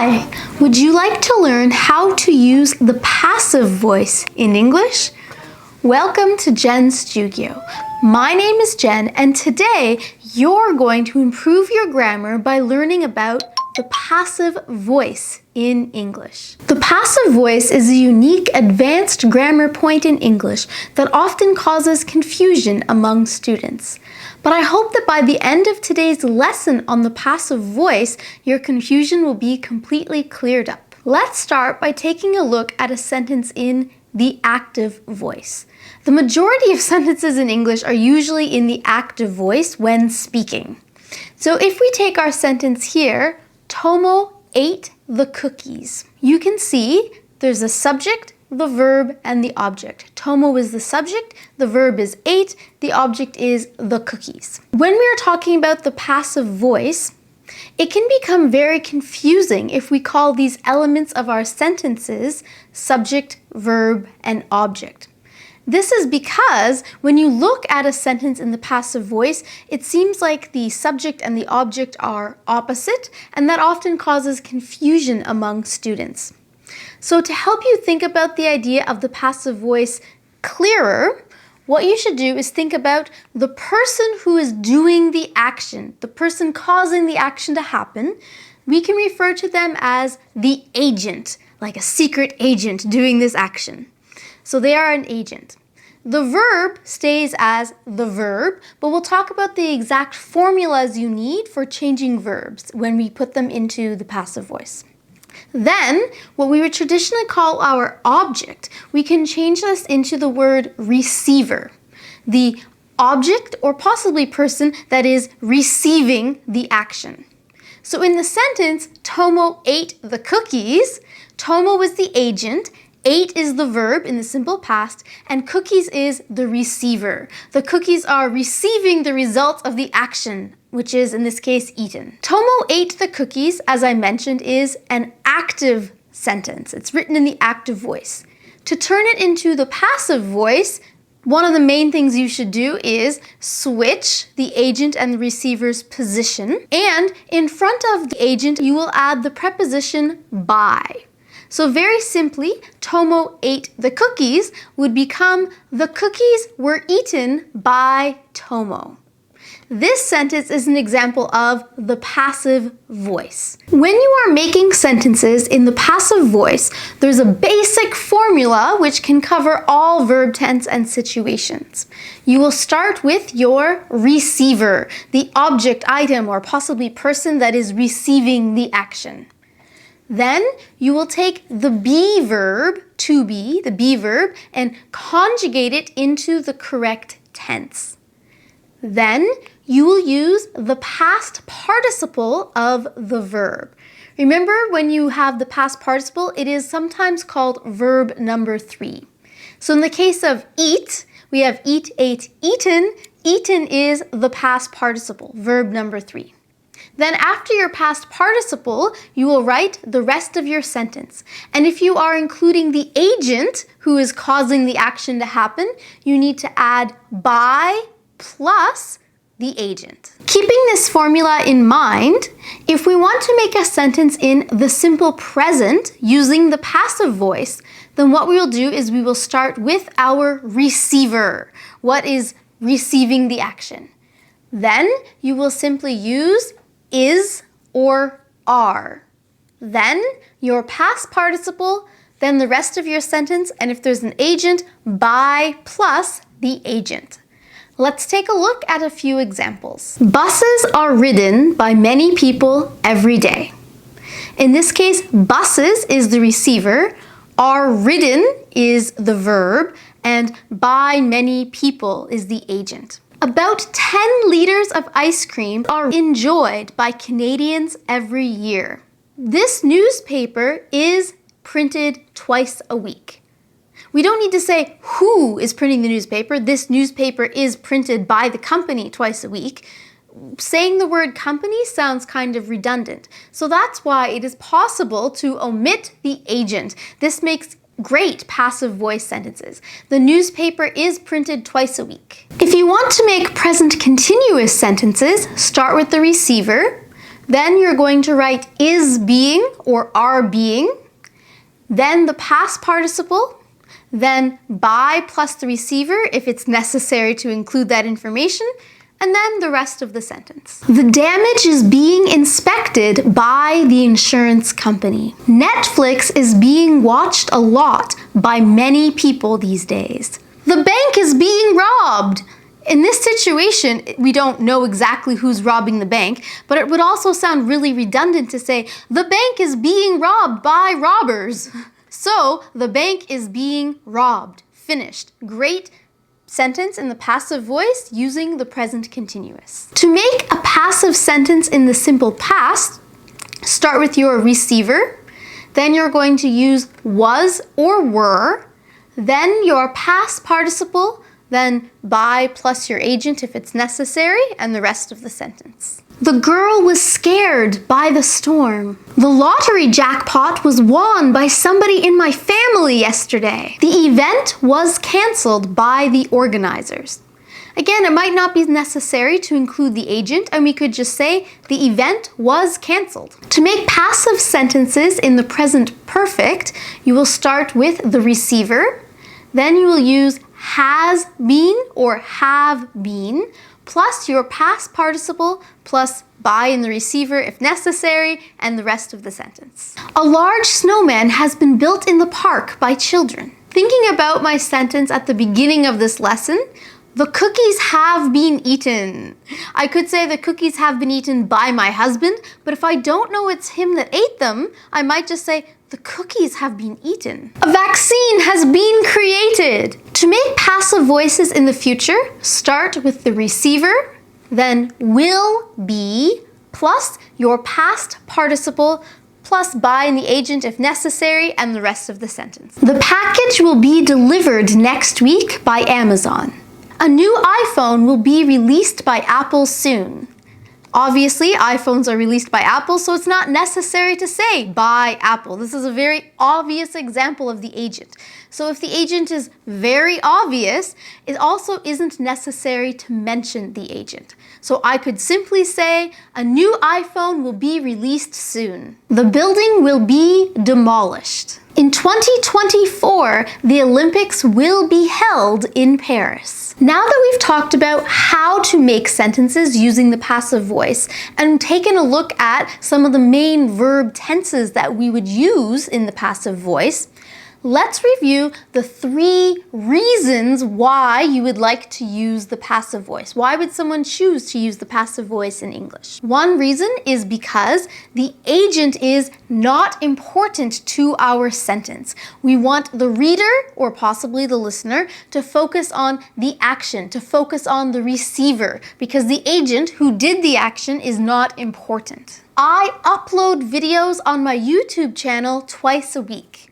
Hi, would you like to learn how to use the passive voice in English? Welcome to Jen's Jyugyou. My name is Jen, and today you're going to improve your grammar by learning about the passive voice in English. The passive voice is a unique advanced grammar point in English that often causes confusion among students. But I hope that by the end of today's lesson on the passive voice, your confusion will be completely cleared up. Let's start by taking a look at a sentence in the active voice. The majority of sentences in English are usually in the active voice when speaking. So if we take our sentence here, Tomo ate the cookies. You can see there's a subject, the verb, and the object. Tomo is the subject, the verb is ate, the object is the cookies. When we are talking about the passive voice, it can become very confusing if we call these elements of our sentences subject, verb, and object. This is because when you look at a sentence in the passive voice, it seems like the subject and the object are opposite, and that often causes confusion among students. So to help you think about the idea of the passive voice clearer, what you should do is think about the person who is doing the action, the person causing the action to happen. We can refer to them as the agent, like a secret agent doing this action. So they are an agent. The verb stays as the verb, but we'll talk about the exact formulas you need for changing verbs when we put them into the passive voice. Then, what we would traditionally call our object, we can change this into the word receiver. The object or possibly person that is receiving the action. So in the sentence, Tomo ate the cookies, Tomo is the agent, ate is the verb in the simple past, and cookies is the receiver. The cookies are receiving the result of the action, which is in this case eaten. Tomo ate the cookies, as I mentioned, is an active sentence. It's written in the active voice. To turn it into the passive voice, one of the main things you should do is switch the agent and the receiver's position, and in front of the agent you will add the preposition by. So very simply, Tomo ate the cookies would become the cookies were eaten by Tomo. This sentence is an example of the passive voice. When you are making sentences in the passive voice, there's a basic formula which can cover all verb tense and situations. You will start with your receiver, the object, item, or possibly person that is receiving the action. Then you will take the be verb, to be, the be verb, and conjugate it into the correct tense. Then you will use the past participle of the verb. Remember, when you have the past participle, it is sometimes called verb number 3. So in the case of eat, we have eat, ate, eaten. Eaten is the past participle, verb number 3. Then after your past participle, you will write the rest of your sentence. And if you are including the agent who is causing the action to happen, you need to add by plus the agent. Keeping this formula in mind, if we want to make a sentence in the simple present using the passive voice, then what we will do is we will start with our receiver. What is receiving the action? Then you will simply use is or are. Then your past participle, then the rest of your sentence, and if there's an agent, by plus the agent. Let's take a look at a few examples. Buses are ridden by many people every day. In this case, buses is the receiver, are ridden is the verb, and by many people is the agent. About 10 liters of ice cream are enjoyed by Canadians every year. This newspaper is printed twice a week. We don't need to say who is printing the newspaper. This newspaper is printed by the company twice a week. Saying the word company sounds kind of redundant. So that's why it is possible to omit the agent. This makes great passive voice sentences. The newspaper is printed twice a week. If you want to make present continuous sentences, start with the receiver, Then you're going to write is being or are being, then the past participle, then by plus the receiver if it's necessary to include that information, and then the rest of the sentence. The damage is being inspected by the insurance company. Netflix is being watched a lot by many people these days. The bank is being robbed. In this situation, we don't know exactly who's robbing the bank, but it would also sound really redundant to say, the bank is being robbed by robbers. So, the bank is being robbed. Finished. Great sentence in the passive voice using the present continuous. To make a passive sentence in the simple past, start with your receiver, then you're going to use was or were, then your past participle, then by plus your agent if it's necessary, and the rest of the sentence. The girl was scared by the storm. The lottery jackpot was won by somebody in my family yesterday. The event was canceled by the organizers. Again, it might not be necessary to include the agent, and we could just say the event was canceled. To make passive sentences in the present perfect, you will start with the receiver, then you will use has been or have been, plus your past participle, plus by in the receiver if necessary, and the rest of the sentence. A large snowman has been built in the park by children. Thinking about my sentence at the beginning of this lesson, the cookies have been eaten. I could say the cookies have been eaten by my husband, but if I don't know it's him that ate them, I might just say the cookies have been eaten. A vaccine has been created. To make passive voices in the future, start with the receiver, then will be, plus your past participle, plus by in the agent if necessary, and the rest of the sentence. The package will be delivered next week by Amazon. A new iPhone will be released by Apple soon. Obviously, iPhones are released by Apple, so it's not necessary to say by Apple. This is a very obvious example of the agent. So if the agent is very obvious, it also isn't necessary to mention the agent. So I could simply say, a new iPhone will be released soon. The building will be demolished. In 2024, the Olympics will be held in Paris. Now that we've talked about how to make sentences using the passive voice and taken a look at some of the main verb tenses that we would use in the passive voice, let's review the 3 reasons why you would like to use the passive voice. Why would someone choose to use the passive voice in English? One reason is because the agent is not important to our sentence. We want the reader, or possibly the listener, to focus on the action, to focus on the receiver, because the agent who did the action is not important. I upload videos on my YouTube channel twice a week.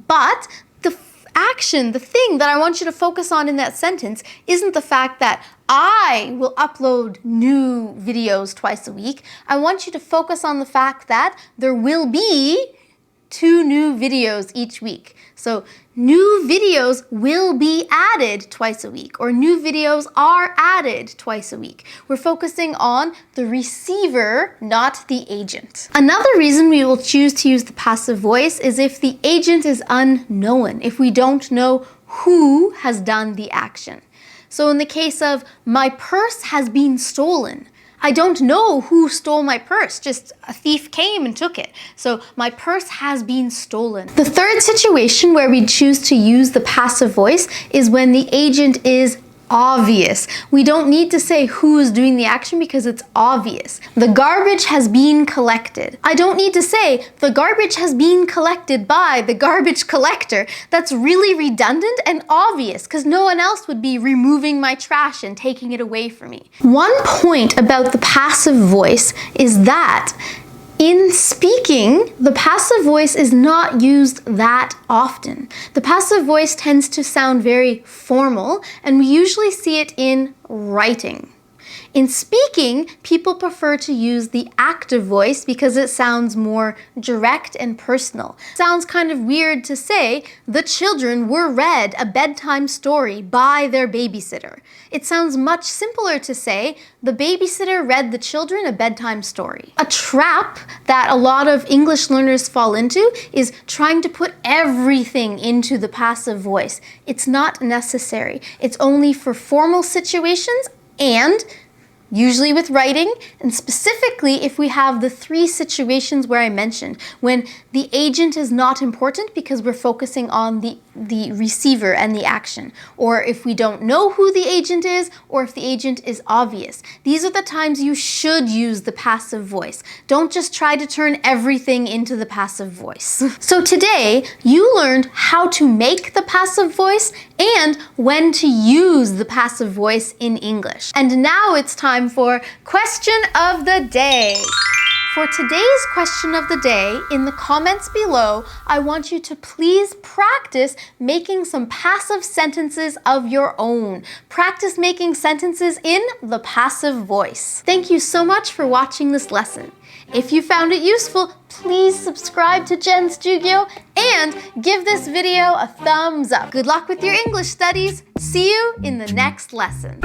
But the action, the thing that I want you to focus on in that sentence isn't the fact that I will upload new videos twice a week. I want you to focus on the fact that there will be 2 new videos each week. So new videos will be added twice a week, or new videos are added twice a week. We're focusing on the receiver, not the agent. Another reason we will choose to use the passive voice is if the agent is unknown, if we don't know who has done the action. So in the case of my purse has been stolen, I don't know who stole my purse, just a thief came and took it. So my purse has been stolen. The third situation where we choose to use the passive voice is when the agent is obvious. We don't need to say who is doing the action because it's obvious. The garbage has been collected. I don't need to say the garbage has been collected by the garbage collector. That's really redundant and obvious because no one else would be removing my trash and taking it away from me. One point about the passive voice is that in speaking, the passive voice is not used that often. The passive voice tends to sound very formal, and we usually see it in writing. In speaking, people prefer to use the active voice because it sounds more direct and personal. Sounds kind of weird to say, the children were read a bedtime story by their babysitter. It sounds much simpler to say, the babysitter read the children a bedtime story. A trap that a lot of English learners fall into is trying to put everything into the passive voice. It's not necessary. It's only for formal situations and usually with writing, and specifically if we have the 3 situations where I mentioned, when the agent is not important because we're focusing on the receiver and the action, or if we don't know who the agent is, or if the agent is obvious. These are the times you should use the passive voice. Don't just try to turn everything into the passive voice. So today, you learned how to make the passive voice and when to use the passive voice in English. And now it's time for question of the day. For today's question of the day, in the comments below, I want you to please practice making some passive sentences of your own. Practice making sentences in the passive voice. Thank you so much for watching this lesson. If you found it useful, please subscribe to Jen's Jyugyou and give this video a thumbs up. Good luck with your English studies. See you in the next lesson.